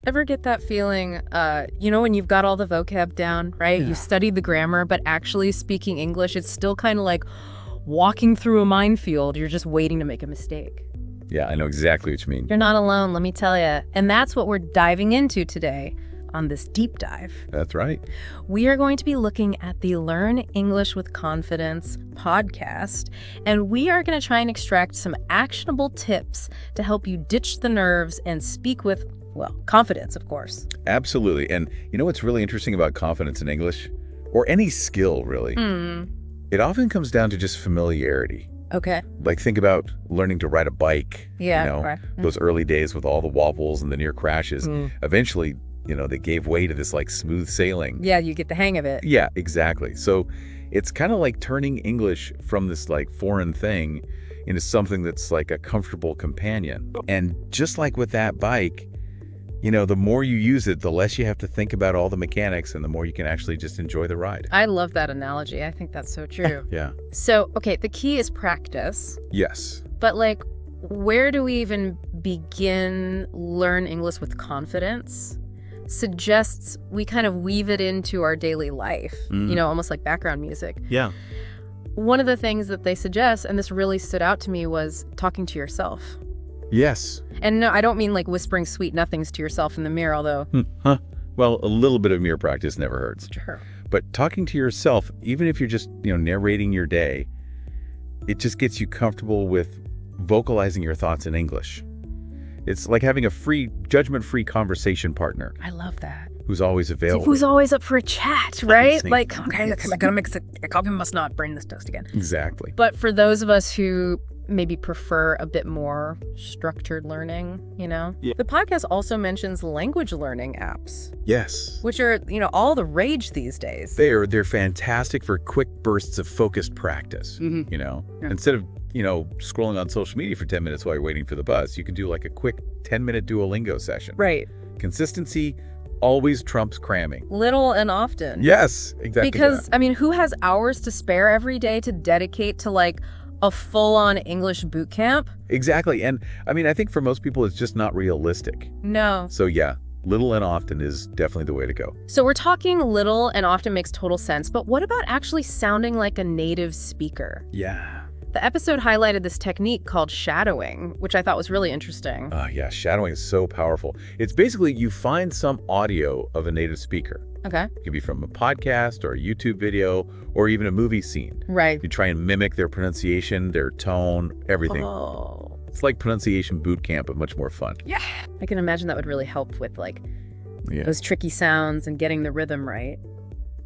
Ever get that feeling, when you've got all the vocab down, right? Yeah. You studied the grammar, but actually speaking English, it's still kind of like walking through a minefield. You're just waiting to make a mistake. Yeah, I know exactly what you mean. You're not alone, let me tell you. And that's what we're diving into today on this deep dive. That's right. We are going to be looking at the Learn English with Confidence podcast, and we are going to try and extract some actionable tips to help you ditch the nerves and speak with, well, confidence, of course. Absolutely. And you know what's really interesting about confidence in English, or any skill really? It often comes down to just familiarity. Okay. Like think about learning to ride a bike. Yeah. Right. Those early days with all the wobbles and the near crashes. Eventually, they gave way to this like smooth sailing. Yeah, you get the hang of it. Yeah, exactly. So it's kind of like turning English from this like foreign thing into something that's like a comfortable companion. And just like with that bike, the more you use it, the less you have to think about all the mechanics and the more you can actually just enjoy the ride. I love that analogy. I think that's so true. Yeah. So, okay, the key is practice. Yes. But like, where do we even begin learn English with confidence? Suggests we kind of weave it into our daily life, almost like background music. Yeah. One of the things that they suggest, and this really stood out to me, was talking to yourself. Yes. And no, I don't mean like whispering sweet nothings to yourself in the mirror, although... Well, a little bit of mirror practice never hurts. Sure. But talking to yourself, even if you're just, narrating your day, it just gets you comfortable with vocalizing your thoughts in English. It's like having a judgment-free conversation partner. I love that. Who's always available. Who's always up for a chat, right? Like, okay, I'm gonna mix it. I must not brain this toast again. Exactly. But for those of us who maybe prefer a bit more structured learning, Yeah. The podcast also mentions language learning apps. Yes. Which are, all the rage these days. They're fantastic for quick bursts of focused practice. Yeah. Instead of, scrolling on social media for 10 minutes while you're waiting for the bus, you can do like a quick 10-minute Duolingo session. Right. Consistency always trumps cramming. Little and often. Yes, exactly. Because, who has hours to spare every day to dedicate to like a full-on English boot camp? Exactly. And I think for most people, it's just not realistic. No. So yeah, little and often is definitely the way to go. So we're talking little and often makes total sense, but what about actually sounding like a native speaker? Yeah. The episode highlighted this technique called shadowing, which I thought was really interesting. Yeah, shadowing is so powerful. It's basically you find some audio of a native speaker. Okay. It can be from a podcast or a YouTube video or even a movie scene. Right. You try and mimic their pronunciation, their tone, everything. Oh. It's like pronunciation boot camp, but much more fun. Yeah. I can imagine that would really help with like those tricky sounds and getting the rhythm right.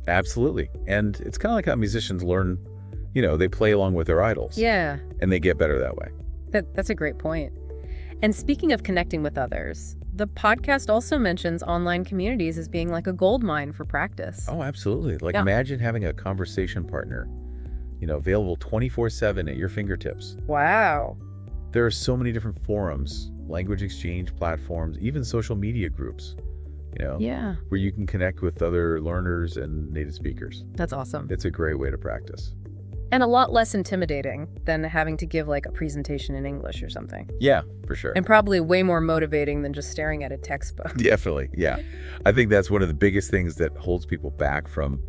Absolutely. And it's kind of like how musicians learn, they play along with their idols. Yeah. And they get better that way. That's a great point. And speaking of connecting with others, the podcast also mentions online communities as being like a goldmine for practice. Oh, absolutely. Like imagine having a conversation partner, available 24/7 at your fingertips. Wow. There are so many different forums, language exchange platforms, even social media groups, where you can connect with other learners and native speakers. That's awesome. It's a great way to practice. And a lot less intimidating than having to give like a presentation in English or something. Yeah, for sure. And probably way more motivating than just staring at a textbook. Definitely, yeah. I think that's one of the biggest things that holds people back from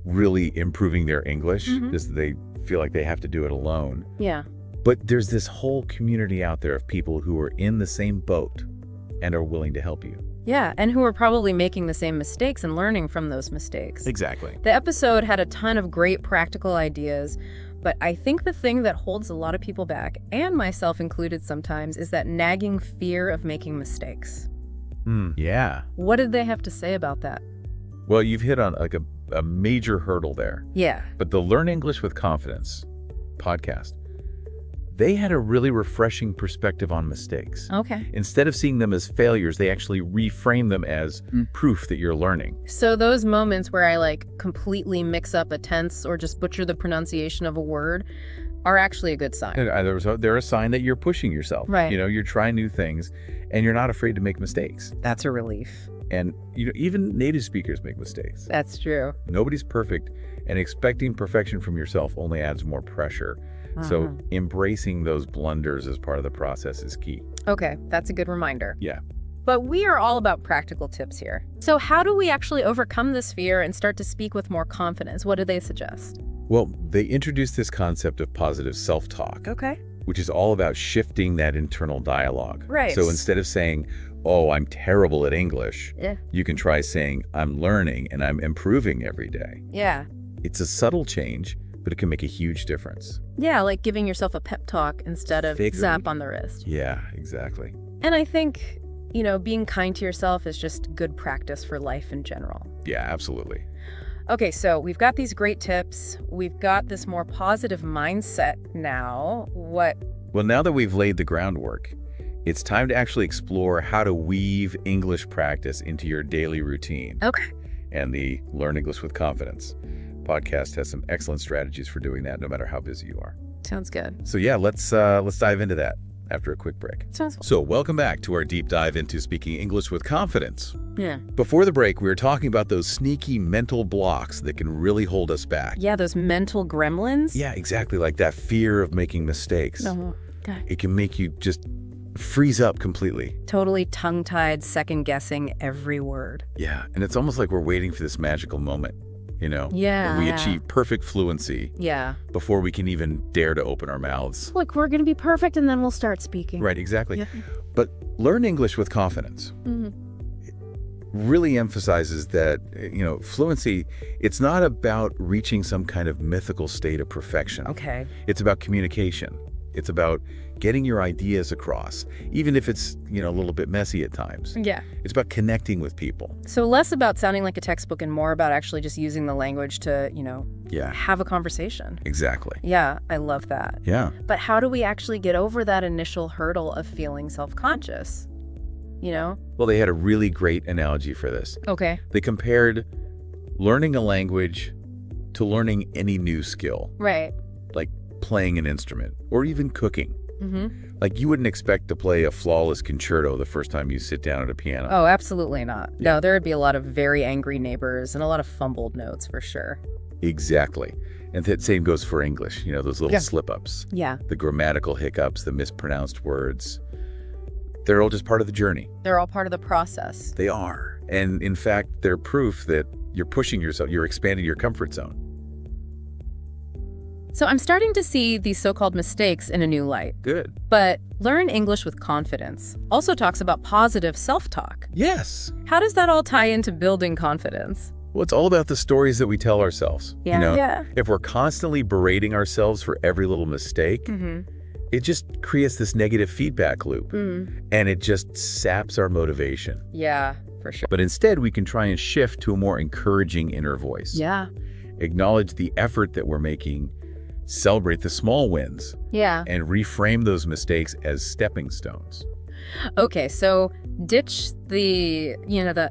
really improving their English, is that they feel like they have to do it alone. Yeah. But there's this whole community out there of people who are in the same boat and are willing to help you. Yeah, and who are probably making the same mistakes and learning from those mistakes. Exactly. The episode had a ton of great practical ideas, but I think the thing that holds a lot of people back, and myself included sometimes, is that nagging fear of making mistakes. Yeah. What did they have to say about that? Well, you've hit on like a major hurdle there. Yeah. But the Learn English with Confidence podcast, they had a really refreshing perspective on mistakes. Okay. Instead of seeing them as failures, they actually reframe them as proof that you're learning. So those moments where I like completely mix up a tense or just butcher the pronunciation of a word are actually a good sign. They're a sign that you're pushing yourself. Right. You're trying new things and you're not afraid to make mistakes. That's a relief. And even native speakers make mistakes. That's true. Nobody's perfect, and expecting perfection from yourself only adds more pressure. So embracing those blunders as part of the process is key. Okay, that's a good reminder. Yeah. But we are all about practical tips here. So how do we actually overcome this fear and start to speak with more confidence? What do they suggest? Well, they introduced this concept of positive self-talk, Okay. which is all about shifting that internal dialogue. Right. So instead of saying, oh, I'm terrible at English, you can try saying, I'm learning and I'm improving every day. Yeah. It's a subtle change, but it can make a huge difference. Yeah, like giving yourself a pep talk instead of Figured. zap on the wrist. Yeah, exactly. And I think, you know, being kind to yourself is just good practice for life in general. Yeah, absolutely. Okay, so we've got these great tips. We've got this more positive mindset now. What? Well, now that we've laid the groundwork, it's time to actually explore how to weave English practice into your daily routine. Okay. And the Learn English with Confidence podcast has some excellent strategies for doing that, no matter how busy you are. Sounds good. So yeah, let's dive into that after a quick break. Sounds So welcome back to our deep dive into speaking English with confidence. Yeah. Before the break, we were talking about those sneaky mental blocks that can really hold us back. Yeah, those mental gremlins. Yeah, exactly, like that fear of making mistakes. Okay. It can make you just freeze up completely. Totally tongue-tied, second-guessing every word. Yeah, and it's almost like we're waiting for this magical moment, you know? Yeah. When we achieve perfect fluency Yeah. before we can even dare to open our mouths. Look, we're going to be perfect and then we'll start speaking. Right, exactly. Yeah. But Learn English with Confidence really emphasizes that, you know, fluency, it's not about reaching some kind of mythical state of perfection. Okay. It's about communication. It's about getting your ideas across, even if it's, you know, a little bit messy at times. Yeah. It's about connecting with people. So less about sounding like a textbook and more about actually just using the language to, you know, Yeah, have a conversation. exactly. Yeah, I love that. Yeah. But how do we actually get over that initial hurdle of feeling self-conscious? You know? Well, they had a really great analogy for this. Okay. They compared learning a language to learning any new skill, Right. like playing an instrument or even cooking. Mm-hmm. Like you wouldn't expect to play a flawless concerto the first time you sit down at a piano. Oh, absolutely not. No, there would be a lot of very angry neighbors and a lot of fumbled notes for sure. Exactly. And that same goes for English, you know, those little slip-ups, Yeah. the grammatical hiccups, the mispronounced words. They're all just part of the journey. They're all part of the process. They are. And in fact, they're proof that you're pushing yourself, you're expanding your comfort zone. So I'm starting to see these so-called mistakes in a new light. Good. But Learn English with Confidence also talks about positive self-talk. Yes. How does that all tie into building confidence? Well, it's all about the stories that we tell ourselves. Yeah. You know, Yeah. if we're constantly berating ourselves for every little mistake, it just creates this negative feedback loop. And it just saps our motivation. Yeah, for sure. But instead, we can try and shift to a more encouraging inner voice. Yeah. Acknowledge the effort that we're making, celebrate the small wins, Yeah. and reframe those mistakes as stepping stones. Okay, so ditch the, you know, the,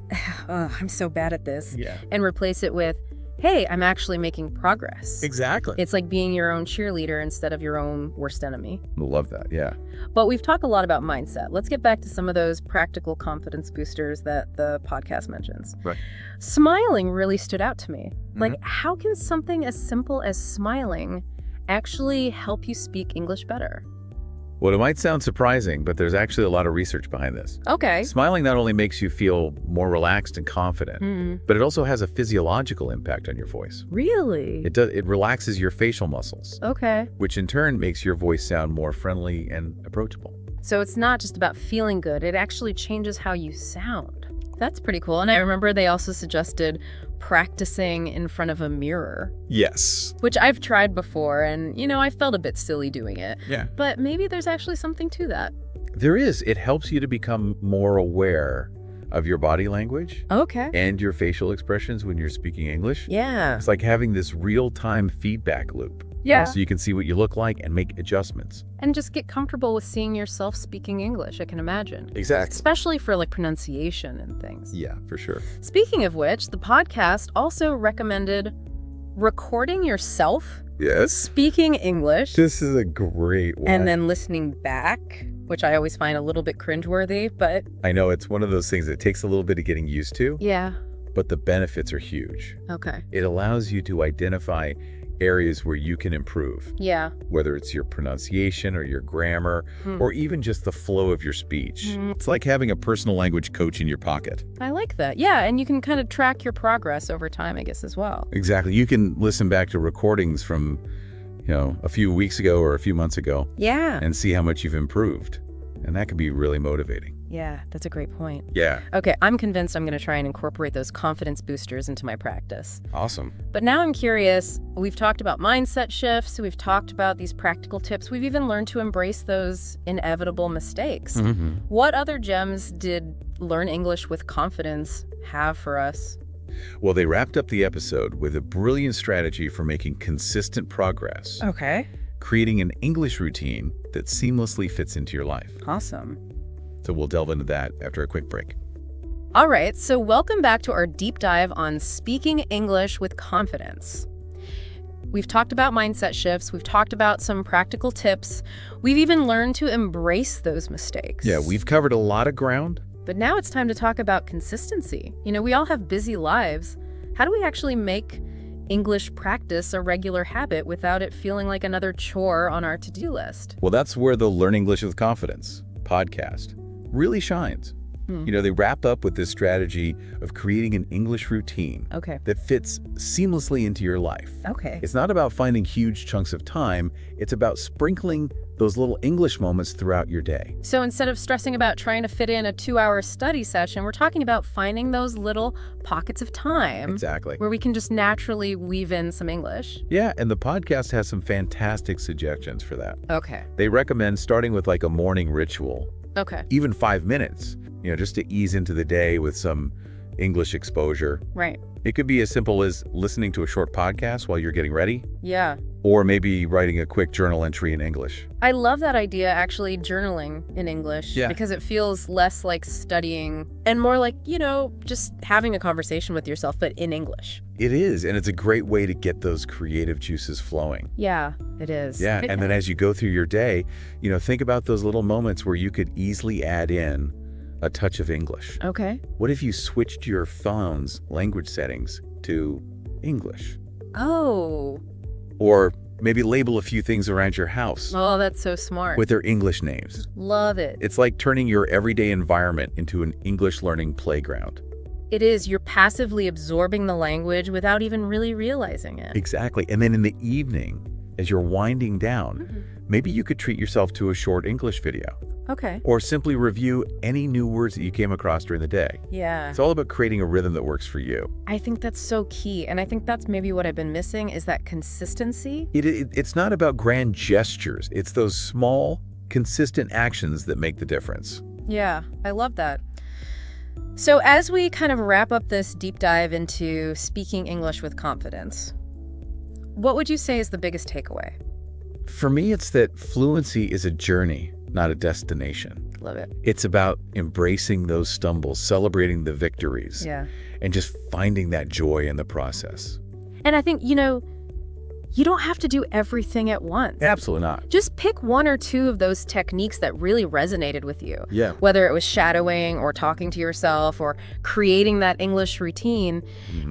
oh, I'm so bad at this, Yeah. and replace it with, hey, I'm actually making progress. Exactly. It's like being your own cheerleader instead of your own worst enemy. Love that, yeah. But we've talked a lot about mindset. Let's get back to some of those practical confidence boosters that the podcast mentions. Right. Smiling really stood out to me. Like, how can something as simple as smiling actually help you speak English better? Well, it might sound surprising, but there's actually a lot of research behind this. Okay. Smiling not only makes you feel more relaxed and confident, but it also has a physiological impact on your voice. Really? It relaxes your facial muscles, Okay. which in turn makes your voice sound more friendly and approachable. So it's not just about feeling good, it actually changes how you sound. That's pretty cool. And I remember they also suggested practicing in front of a mirror, Yes. which I've tried before, and, you know, I felt a bit silly doing it. Yeah. But maybe there's actually something to that. There is. It helps you to become more aware of your body language Okay. and your facial expressions when you're speaking English. Yeah. It's like having this real-time feedback loop. Yeah. So you can see what you look like and make adjustments. And just get comfortable with seeing yourself speaking English, I can imagine. Exactly. Especially for like pronunciation and things. Yeah, for sure. Speaking of which, the podcast also recommended recording yourself Yes. speaking English This is a great one. and then listening back, which I always find a little bit cringeworthy, but I know it's one of those things that takes a little bit of getting used to, yeah. but the benefits are huge. Okay. It allows you to identify areas where you can improve. Yeah. Whether it's your pronunciation or your grammar, or even just the flow of your speech. It's like having a personal language coach in your pocket. I like that. Yeah, and you can kind of track your progress over time, I guess, as well. Exactly. You can listen back to recordings from, a few weeks ago or a few months ago. Yeah. And see how much you've improved. And that can be really motivating. Yeah, that's a great point. Yeah. Okay, I'm convinced I'm going to try and incorporate those confidence boosters into my practice. Awesome. But now I'm curious, we've talked about mindset shifts, we've talked about these practical tips, we've even learned to embrace those inevitable mistakes. What other gems did Learn English with Confidence have for us? Well, they wrapped up the episode with a brilliant strategy for making consistent progress. Okay. Creating an English routine that seamlessly fits into your life. Awesome. So we'll delve into that after a quick break. All right, so welcome back to our deep dive on speaking English with confidence. We've talked about mindset shifts, we've talked about some practical tips, we've even learned to embrace those mistakes. Yeah, we've covered a lot of ground. But now it's time to talk about consistency. We all have busy lives. How do we actually make English practice a regular habit without it feeling like another chore on our to-do list? Well, that's where the Learn English with Confidence podcast really shines. They wrap up with this strategy of creating an English routine that fits seamlessly into your life. Okay. It's not about finding huge chunks of time. It's about sprinkling those little English moments throughout your day. So instead of stressing about trying to fit in a 2-hour study session, we're talking about finding those little pockets of time. Exactly. Where we can just naturally weave in some English. Yeah, and the podcast has some fantastic suggestions for that. Okay. They recommend starting with like a morning ritual. Okay. Even 5 minutes, just to ease into the day with some English exposure. Right. It could be as simple as listening to a short podcast while you're getting ready. Yeah. Or maybe writing a quick journal entry in English. I love that idea, actually, journaling in English. Yeah. Because it feels less like studying and more like, just having a conversation with yourself, but in English. It is, and it's a great way to get those creative juices flowing. Yeah, it is. Yeah, and then as you go through your day, think about those little moments where you could easily add in a touch of English. Okay. What if you switched your phone's language settings to English? Oh. Or maybe label a few things around your house Oh, that's so smart. with their English names. Love it. It's like turning your everyday environment into an English learning playground. It is. You're passively absorbing the language without even really realizing it. Exactly. And then in the evening, as you're winding down, maybe you could treat yourself to a short English video. Okay. Or simply review any new words that you came across during the day. Yeah. It's all about creating a rhythm that works for you. I think that's so key. And I think that's maybe what I've been missing is that consistency. It's not about grand gestures. It's those small, consistent actions that make the difference. Yeah, I love that. So as we kind of wrap up this deep dive into speaking English with confidence, what would you say is the biggest takeaway? For me, it's that fluency is a journey, not a destination. Love it. It's about embracing those stumbles, celebrating the victories, Yeah. and just finding that joy in the process. And I think, you don't have to do everything at once. Absolutely not. Just pick one or two of those techniques that really resonated with you. Yeah. Whether it was shadowing or talking to yourself or creating that English routine,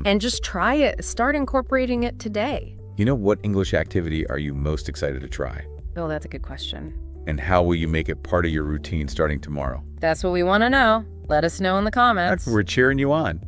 and just try it. Start incorporating it today. What English activity are you most excited to try? Oh, that's a good question. And how will you make it part of your routine starting tomorrow? That's what we want to know. Let us know in the comments. We're cheering you on.